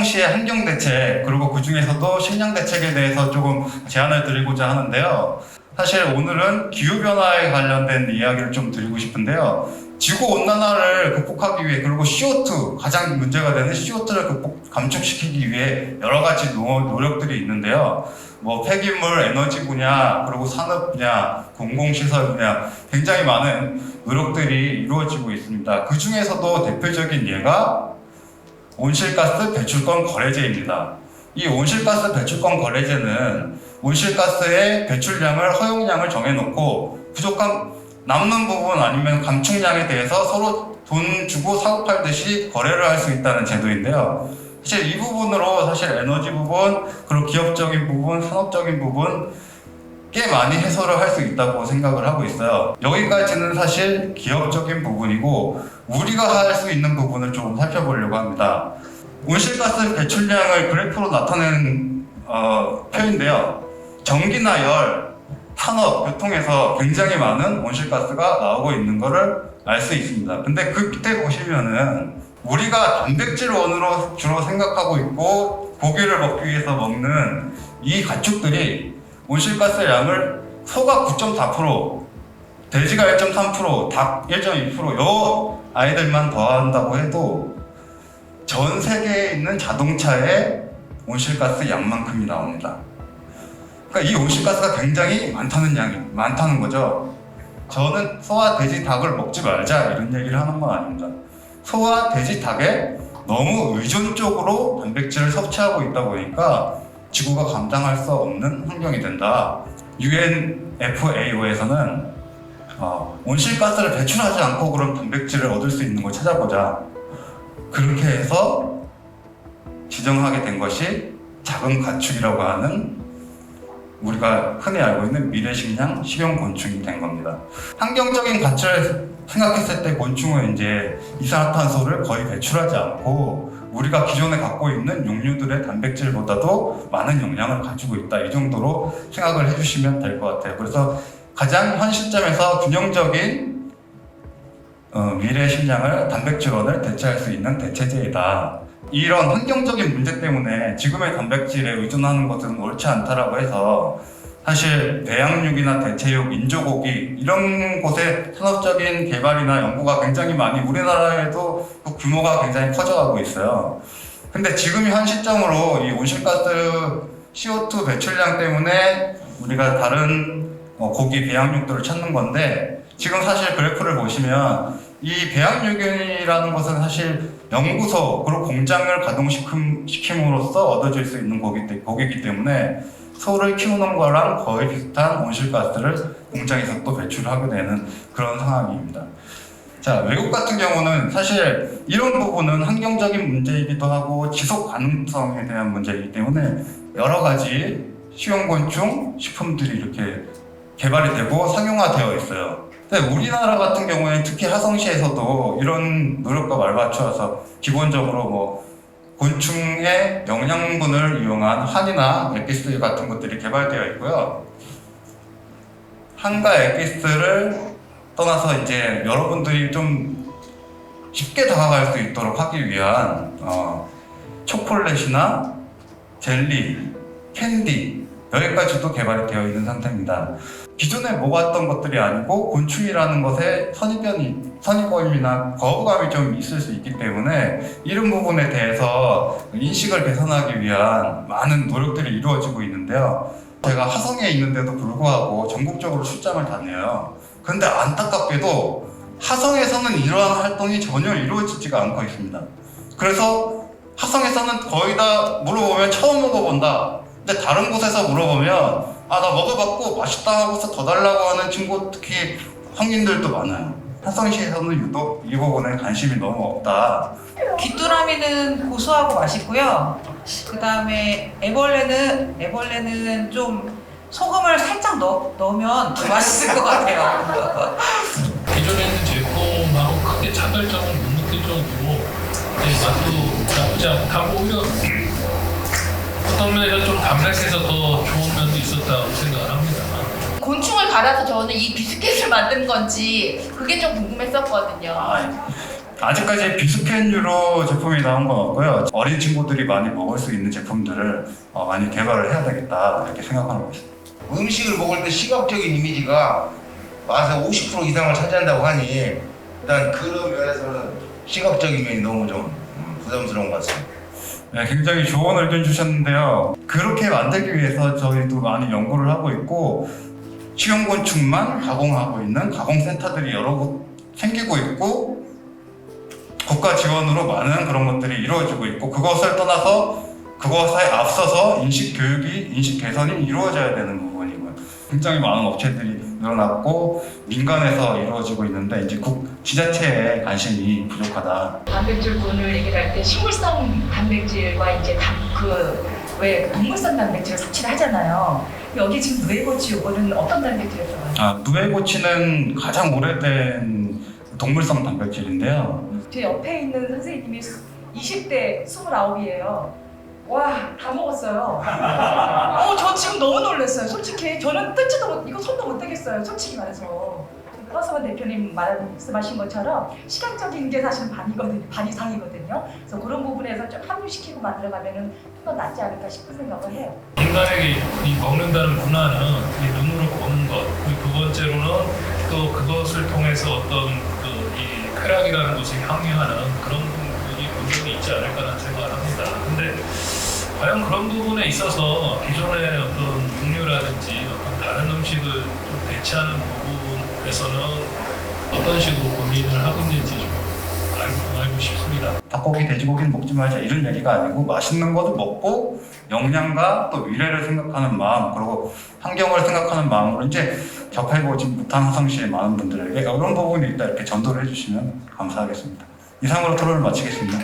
하성시의 환경 대책, 그리고 그 중에서도 식량 대책에 대해서 조금 제안을 드리고자 하는데요. 사실 오늘은 기후변화에 관련된 이야기를 좀 드리고 싶은데요. 지구온난화를 극복하기 위해, 그리고 CO2, 가장 문제가 되는 CO2를 감축시키기 위해 여러 가지 노력들이 있는데요. 뭐 폐기물, 에너지 분야, 그리고 산업 분야, 공공시설 분야, 굉장히 많은 노력들이 이루어지고 있습니다. 그 중에서도 대표적인 예가 온실가스 배출권 거래제입니다. 이 온실가스 배출권 거래제는 온실가스의 배출량을, 허용량을 정해놓고 부족한 남는 부분 아니면 감축량에 대해서 서로 돈 주고 사고 팔듯이 거래를 할 수 있다는 제도인데요. 사실 이 부분으로 사실 에너지 부분, 그리고 기업적인 부분, 산업적인 부분 꽤 많이 해소를 할 수 있다고 생각을 하고 있어요. 여기까지는 사실 기업적인 부분이고, 우리가 할 수 있는 부분을 조금 살펴보려고 합니다. 온실가스 배출량을 그래프로 나타내는 표인데요. 전기나 열, 산업, 교통에서 굉장히 많은 온실가스가 나오고 있는 것을 알 수 있습니다. 근데 그 밑에 보시면은 우리가 단백질 원으로 주로 생각하고 있고 고기를 먹기 위해서 먹는 이 가축들이 온실가스 양을 소가 9.4%, 돼지가 1.3%, 닭 1.2%, 요 아이들만 더한다고 해도 전 세계에 있는 자동차의 온실가스 양만큼이 나옵니다. 그러니까 이 온실가스가 굉장히 많다는 거죠. 저는 소와 돼지, 닭을 먹지 말자 이런 얘기를 하는 건 아닙니다. 소와 돼지, 닭에 너무 의존적으로 단백질을 섭취하고 있다 보니까 지구가 감당할 수 없는 환경이 된다. UNFAO에서는 온실가스를 배출하지 않고 그런 단백질을 얻을 수 있는 걸 찾아보자. 그렇게 해서 지정하게 된 것이 작은 가축이라고 하는, 우리가 흔히 알고 있는 미래식량 식용곤충이 된 겁니다. 환경적인 가치를 생각했을 때 곤충은 이제 이산화탄소를 거의 배출하지 않고 우리가 기존에 갖고 있는 육류들의 단백질보다도 많은 영양을 가지고 있다, 이 정도로 생각을 해주시면 될 것 같아요. 그래서 가장 현 시점에서 균형적인 미래식량을, 단백질원을 대체할 수 있는 대체제이다. 이런 환경적인 문제 때문에 지금의 단백질에 의존하는 것은 옳지 않다라고 해서 사실 배양육이나 대체육, 인조고기 이런 곳에 산업적인 개발이나 연구가 굉장히 많이, 우리나라에도 그 규모가 굉장히 커져가고 있어요. 근데 지금 현 시점으로 이 온실가스 CO2 배출량 때문에 우리가 다른 고기, 배양육들을 찾는 건데, 지금 사실 그래프를 보시면 이 배양육이라는 것은 사실 연구소, 그리고 공장을 가동시킴으로써 얻어질 수 있는 고기이기 때문에 소를 키우는 거랑 거의 비슷한 온실가스를 공장에서 또 배출하게 되는 그런 상황입니다. 자, 외국 같은 경우는 사실 이런 부분은 환경적인 문제이기도 하고 지속 가능성에 대한 문제이기 때문에 여러 가지 식용곤충 식품들이 이렇게 개발이 되고 상용화되어 있어요. 근데 우리나라 같은 경우에 특히 하성시에서도 이런 노력과 말맞춰서 기본적으로 뭐 곤충의 영양분을 이용한 한이나 엑기스 같은 것들이 개발되어 있고요. 한과 엑기스를 떠나서 이제 여러분들이 좀 쉽게 다가갈 수 있도록 하기 위한 초콜릿이나 젤리, 캔디, 여기까지도 개발이 되어 있는 상태입니다. 기존에 먹었던 것들이 아니고 곤충이라는 것에 선입견이나 거부감이 좀 있을 수 있기 때문에 이런 부분에 대해서 인식을 개선하기 위한 많은 노력들이 이루어지고 있는데요. 제가 하성에 있는데도 불구하고 전국적으로 출장을 다녀요. 그런데 안타깝게도 하성에서는 이러한 활동이 전혀 이루어지지가 않고 있습니다. 그래서 하성에서는 거의 다 물어보면 처음 먹어본다. 근데 다른 곳에서 물어보면 나 먹어봤고 맛있다 하고서 더 달라고 하는 친구, 특히 성인들도 많아요. 하성시에서는 유독 이 부분에 관심이 너무 없다. 귀뚜라미는 고소하고 맛있고요. 그 다음에 애벌레는 좀 소금을 살짝 넣으면 더 맛있을 것 같아요. 기존에 있는 제품하고 크게 차별점을 못 느낄 정도로 맛도 나쁘지 않고, 오히려 어떤 면에서 좀 담백해서 더 좋은 면도 있었다고 생각을 합니다. 곤충을 갈아서 저는 이 비스켓을 만든 건지 그게 좀 궁금했었거든요. 아직까지 비스켓류로 제품이 나온 건 없고요. 어린 친구들이 많이 먹을 수 있는 제품들을 많이 개발을 해야 되겠다 이렇게 생각하는 것입니다. 음식을 먹을 때 시각적인 이미지가 맛의 50% 이상을 차지한다고 하니 일단 그런 면에서는 시각적인 면이 너무 좀 부담스러운 것 같습니다. 네, 굉장히 좋은 의견 주셨는데요. 그렇게 만들기 위해서 저희도 많이 연구를 하고 있고 식용곤충만 가공하고 있는 가공센터들이 여러 곳 생기고 있고 국가 지원으로 많은 그런 것들이 이루어지고 있고 그것을 떠나서 그것에 앞서서 인식 교육이 인식 개선이 이루어져야 되는 부분이고요. 굉장히 많은 업체들이 늘어났고 민간에서 이루어지고 있는데 이제 지자체의 관심이 부족하다. 단백질군을 얘기할 때 식물성 단백질과 이제 왜 동물성 단백질을 섭취를 하잖아요. 여기 지금 누에고치 요거는 어떤 단백질을 들어가요? 누에고치는 가장 오래된 동물성 단백질인데요. 제 옆에 있는 선생님이 20대 29이에요. 와, 다 먹었어요. 저 지금 너무 놀랐어요. 솔직히 저는 이거 손도 못 대겠어요. 솔직히 말해서. 허서원 대표님 말씀하신 것처럼 시각적인 게 사실은 반 이상이거든요. 그래서 그런 부분에서 좀 합류시키고 만들어가면은 좀 더 낫지 않을까 싶은 생각을 해요. 인간에게 이 먹는다는 문화는 이 눈으로 보는 것, 그리고 두 번째로는 또 그것을 통해서 어떤 이 쾌락이라는 것을 향유하는 그런 부분이 분명히 있지 않을까라는 생각을 합니다. 근데 과연 그런 부분에 있어서 기존의 어떤 육류라든지 어떤 다른 음식을 좀 대체하는 부분에서는 어떤 식으로 고민을 하고 있는지 좀 알고 싶습니다. 닭고기, 돼지고기는 먹지 말자 이런 얘기가 아니고 맛있는 것을 먹고 영양과 또 미래를 생각하는 마음 그리고 환경을 생각하는 마음으로 이제 접해보지 못한 화성시의 많은 분들에게 이런 부분이 있다 이렇게 전도를 해주시면 감사하겠습니다. 이상으로 토론을 마치겠습니다.